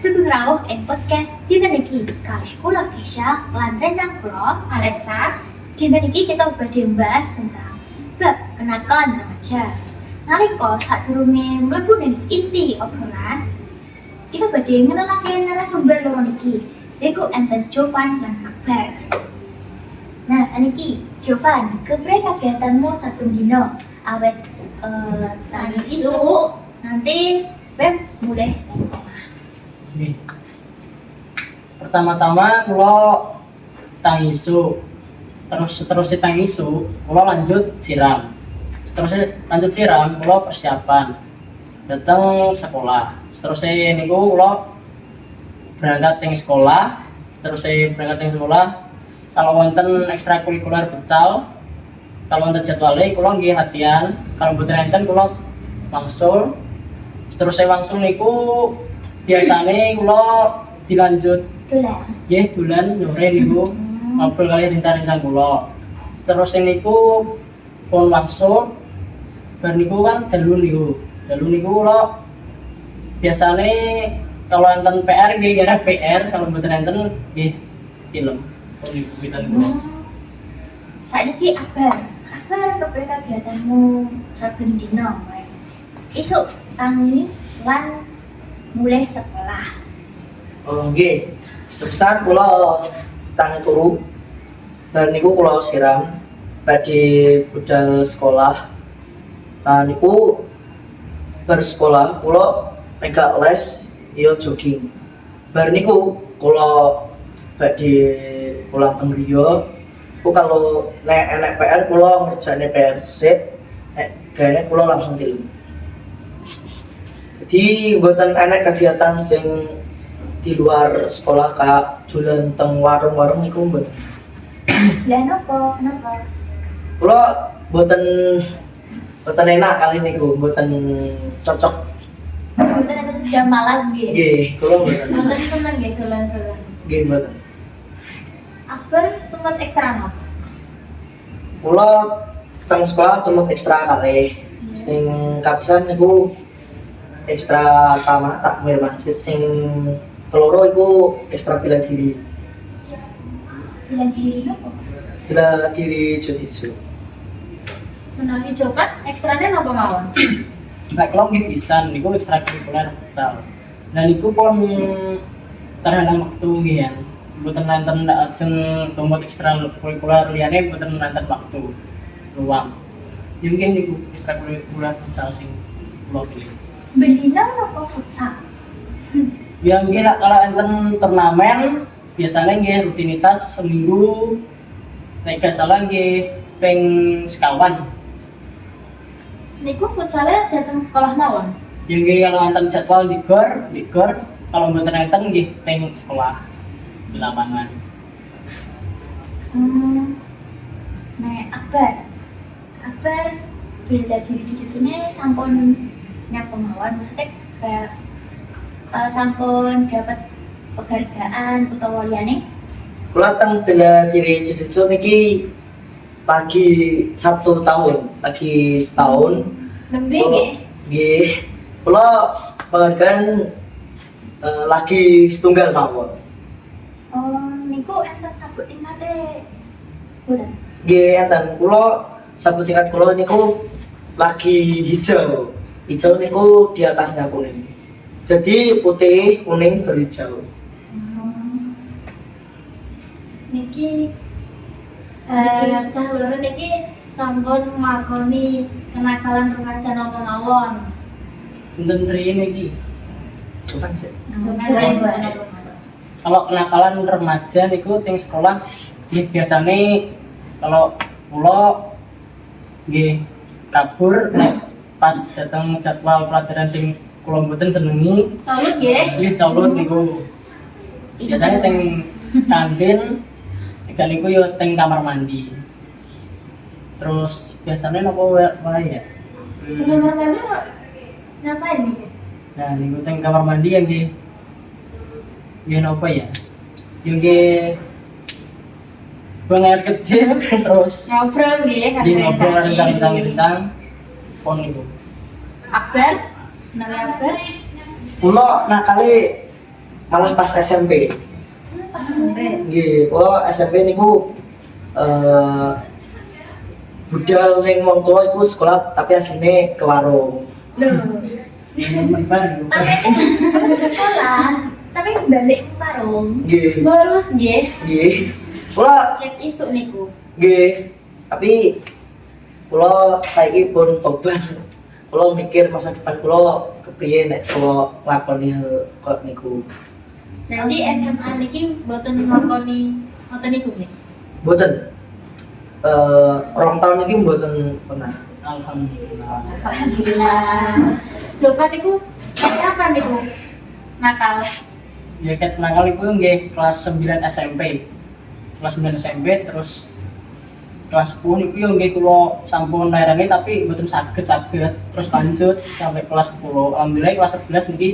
Sugeng rawuh ing podcast dinten iki kali kula Kesha lan rencang kula Alexa. Dinten iki kita badhe membahas tentang bab kenakalan remaja. Nalika sadurunge mlebu ning inti obrolan, kita badhe ngenalake narasumber loro niki, yaiku enten Jovan lan Akbar. Nah, saniki Jovan, kepriye kegiatanmu saben dina? Awet tangi isu nanti web mulai nang omah. Nih. Pertama-tama kula tangi isu. Terus tangi isu, kula lanjut siram. Lanjut siram, kula persiapan datang sekolah. Seterusnya niku kula berangkat ing sekolah. Seterusnya berangkat ing sekolah. Kalau wonten ekstrakurikuler becal, kalau wonten jadwale kula nggih latihan. Kalau mboten enten kula wangsul. Seterusnya wangsul niku biasane kula dilanjut Dolan. nggih dolan sore niku ngobrol kali rencana kula. Terus niku pun wangsul bar niku kan dalu niku kula biasane kalau enten PR nggih gara PR, kalau mboten enten nggih film. Pun niku pinten kula. Saiki Akbar kepriye kegiatanmu saben dina wae? Isuk tangi lan mulai sekolah. Nggih. Terusan kula tangi turu. Dan niku kula siram badhe budal sekolah. Nah niku bar sekolah kula mega les ya jogging. Bar niku kula badhe pulang teng griya. Ku kalau enek PR kula ngerjane PR sit, nek gaene kula langsung tilu. Jadi mboten enek kegiatan sing di luar sekolah kak dolan teng warung-warung niku mboten. Lah napa? Kenapa? Kula mboten enak kali niku, mboten cocok. Mboten ada jam malam nggih. Nggih, kula mboten. Mboten seneng nggih dolan-dolan. Nggih mboten. Akbar tempat ekstra napa? Kula teng sekolah tumut ekstra kalih. Sing kapisan niku ekstra takmir masjid, sing keloro iku ekstra bela diri. Bela diri napa? Bela diri jiu-jitsu. Menawi Jovan ekstrane napa mawon? Nek kula nggih pisan niku ekstrakurikuler futsal. Dan niku pun terhalang waktu nggih ya. Mboten nenten ajeng tumut ekstrakurikuler liyane mboten nenten waktu luang. Yang nggih niku ekstrakurikuler futsal sing kula pilih. Bendina napa futsal? Yang nggih kalau enten turnamen biasanya nggih rutinitas seminggu nek gak salah nggih ping sekawan. Niku futsalnya datang sekolah mawon. Yang nggih kalau enten jadwal di gor kalau mboten enten nggih ping sekolah di lapangan. Nek Akbar bela diri jiu-jitsu-ne sampun nyapa mawon, maksudnya kayak sampun dapat penghargaan utawa liyane. Kula teng bela diri jiu-jitsu niki lagi 1 tahun, lagi setahun. Nembe nggih. Nggih. Kula penghargaan lagi setunggal mawon. Oh, niku enten sabuk tingkate. Boten. Nggih enten kula sabuk tingkat kula niku lagi hijau. Hijau niku di atasnya kuning. Jadi putih, kuning, baru hijau. Niki cah loro niki sampun nglakoni kenakalan remaja napa mawon. Enten rene iki. Cuman sih. Kalau kenakalan remaja niku ting sekolah nggih biasane kalau kula nggih kabur nek pas datang jadwal pelajaran sing kula mboten senengi Salut nggih. nggih colot niku. Biasane teng kantin jika niku yo teng kamar mandi. Terus biasanya napa wae ya? Kamar mandi ngapain niki? Nah, niku teng kamar mandi yang nggih napa ya? Yang nggih buang air kecil terus Ngobrol nggih di ngobrol rencang pon niku. Akbar, menawi Akbar. Kula nakale malah pas SMP. Pas SMP. Nggih, kula SMP niku budal ning wong tua iku sekolah tapi asline ke warung. Loh, Teman baru. tapi kan sekolah, tapi balik ke warung. Nggih, Lulus nggih. nggih. Kula Ket isuk niku. nggih, tapi kula saiki pun tobat. Kula mikir masa depan kula kepriye nek kula nglakoni hal kok niku. Berarti SMA niki mboten nglakoni ngoten niku nggih. Mboten. Rong tahun iki mboten pernah. Alhamdulillah. Alhamdulillah. Coba niku kapan niku? Nakal. Ya ket nakal iku nggih kelas 9 SMP. Kelas 9 SMP terus kelas 10 niku yo nggih kula sampun lereni tapi mboten saged terus lanjut sampai kelas 10. Alhamdulillah kelas 11 niki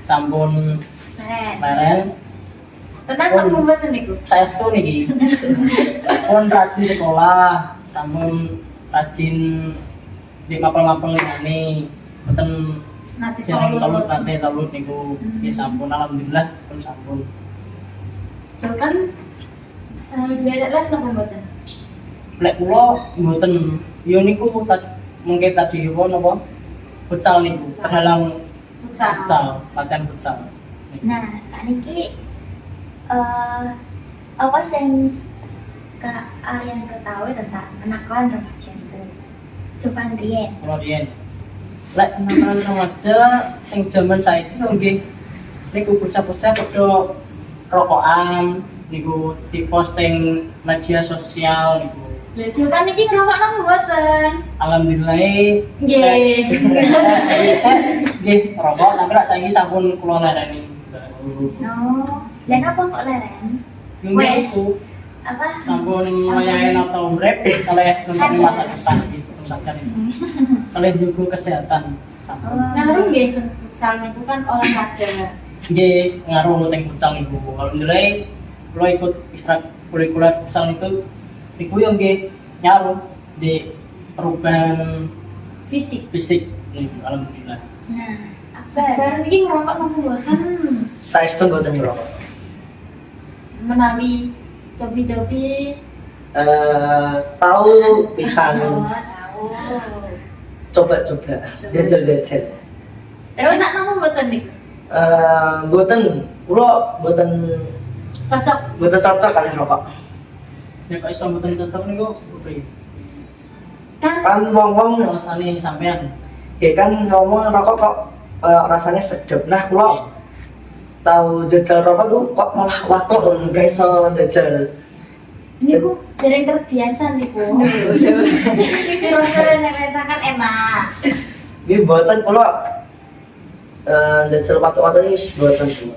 sampun Keren. leren. Tenang kok mboten niku. Saestu niki. Pun rajin sekolah, sampun rajin di mapel-mapel liyane. Mboten Nanti jarang colot. nate talut niku. Ya sampun alhamdulillah pun sampun. Coba kan derek les napa mboten? Lek kula mboten yo niku mungkin tadi apa napa? Futsal niku, terhalang futsal, latihan futsal. Nah, saat ini apa yang Kak Aryan ketahui tentang kenakalan remaja itu? Coba Rian. Kemudian lek kenakalan remaja sing jaman saiki nggih niku bocah-bocah padha rokokan niku diposting media sosial niku. Lha coba niki ngerokok napa mboten? Alhamdulillah Nggih. bisa nggih rokok tapi lek saiki sampun kula lereni. No, dan apa kok leren? Yung Wes. niku Apa? sampun ngayain atau rep oleh tentang masa depan gitu misalkan oleh juga kesehatan sampun Ngaruh nggih ten futsal niku kan olahraga. nggih ngaruh teng futsal niku alhamdulillah kula ikut ekstrakurikuler futsal itu niku yo nggih nyaruh di perubahan Fisik. fisik niku alhamdulillah. Nah, apa? Bareng niki ngerokok napa mboten? Saestu mboten ngerokok. Menawi cobi-cobi Tahu pisan Oh, tahu. coba-coba jajal-jajal. terus nak napa mboten niku? Mboten, kula mboten Cocok. cocok kali rokok. Ya kok iso mboten cocok niku priye? Kan Kan wong-wong Alasane sampean ya kan ngomong rokok kok rasanya sedap. Nah, kula tahu jajal rokok tuh kok malah watuk gak iso jajal. niku dereng terbiasa niku. Rasane nek kan enak. Ini buatan kula jajal watuk-watuk ini buatan kula.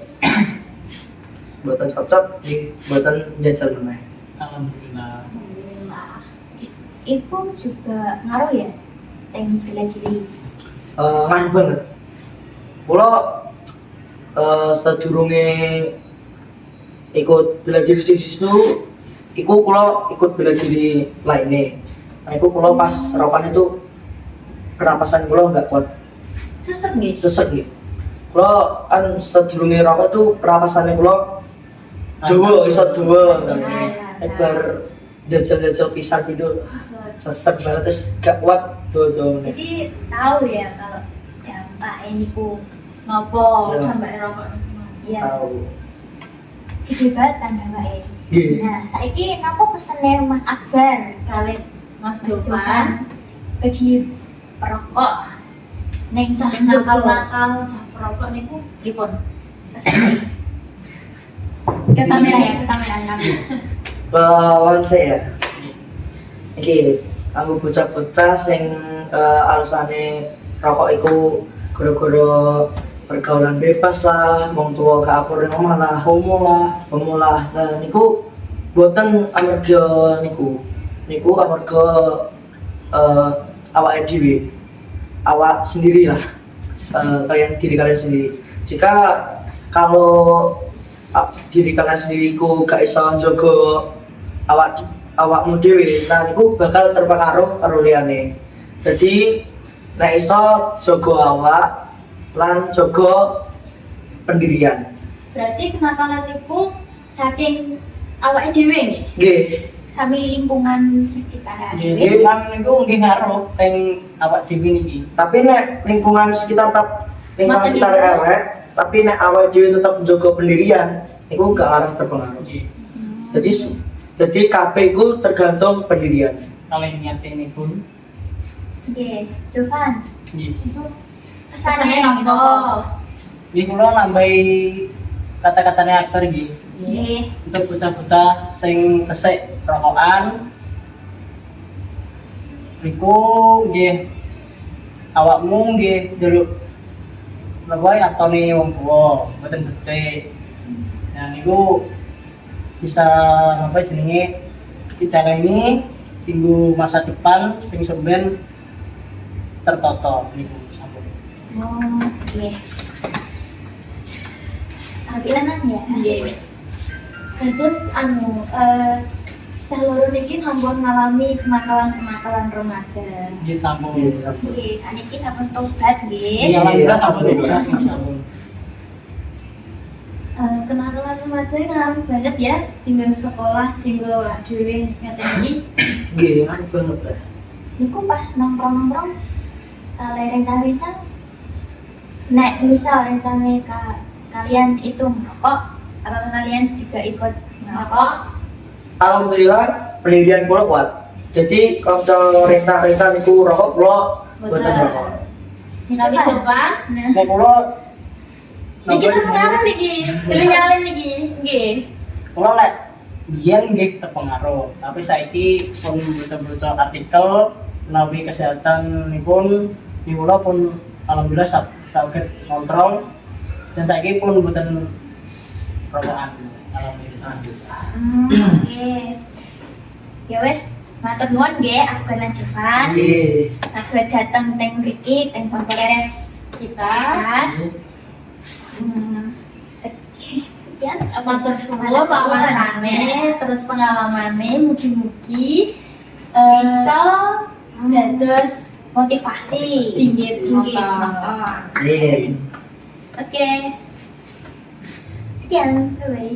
Buatan cocok di buatan jajal meneh. alhamdulillah. Alhamdulillah. Itu juga ngaruh ya? Yang bela diri. Ngaruh banget. Kula sedurunge ikut bela diri di situ, iku kula ikut bela diri lainnya. Nah, iku kula pas rokokan itu pernapasan kula nggak kuat, Sesek nggih. sesek gitu. Kula kan sedurunge rokok itu pernapasannya kula dawa, iso dawa. Bar jajal-jajal pisan itu sesek banget terus gak kuat dawa-dawa. Jadi tahu ya kalau dampaknya niku. Nopo Ya. tambah rokok niku. Iya, Tahu. gede banget kan dampaknya. Nggih. Nah, saiki napa pesennya Mas Akbar? Kali Mas Mas Jovan Jovan bagi perokok neng cah nakal nakal cah perokok niku pripun? pesennya. Ke kamera ya, ke kamera kami. Lawan saya. Iki aku bocah-bocah sing alasane rokok iku gara-gara pergaulan bebas lah, wong tuwa gak akur ning omah lah, Homo lah. pemulah. Nah niku boten amarga niku. Niku amarga awake dhewe. Awak sendiri lah. Kalian diri kalian sendiri. Jika kalau diri kalian sendiri ku gak iso njogo awakmu dhewe, nah niku bakal terpengaruh karo liyane. Jadi nek iso jaga awak lan jaga pendirian. Berarti kenakalan niku saking awake dhewe nggih. Nggih. Sami lingkungan sekitar. Nggih, lingkungan niku nggih ngaruh teng awak dhewe niki. Tapi nek lingkungan sekitar Ngoten sekitar niku. elek, tapi nek awake dhewe tetap menjaga pendirian, niku gak arah terpengaruh. Nggih. Jadi kabeh iku tergantung pendirian. Kalau niate niku Oke, Jovan, nggih. pesannya Pesannya nopo? Nggih kula nambahi kata-katanya akbar nggih. Oke, Untuk bocah-bocah sing kesek rokokan riku nggih awakmu nggih njaluk napa atone wong tuwa mboten becik. Nah niku bisa apa jenenge dijalani tinggu masa depan sing sampeyan tertata niku sampun. oh, oke. Tampilanan ya. Nggih. Terus cah loro niki sampun ngalami kenakalan remaja. Nggih sampun. Oke, saat ini sampun tobat Iya nggih. alhamdulillah sampun sampun. Kenakalan remaja ngaruh banget ya, tinggal sekolah, tinggal awak dhewe ngeten iki. Nggih, kan banget lah. Niku pas nongkrong-nongkrong kalian rencang-rencang. Nek semisal rencangnya kalian itu merokok, apakah kalian juga ikut merokok? Alhamdulillah pendirian kula kuat. Jadi kalau rencana niku rokok kula mboten Boten. rokok. Tapi coba Nah, Nek kula niki terus pengaruh niki, kelingalan niki. nggih. kula lek biyen nggih terpengaruh, tapi saiki pun baca-baca artikel menawi kesehatan nipun kula pun alhamdulillah saged kontrol dan saiki pun mboten rokokan alhamdulillah. Oke. Ya wes, matur nuwun nggih Akbar lan Jovan. Nggih. Saged dateng teng mriki teng podcast Kita sekian matur suwun wawasannya, terus pengalamane mugi-mugi bisa dados motivasi tinggi tinggi penonton. penonton. Nggih. Oke. Sekian, bye.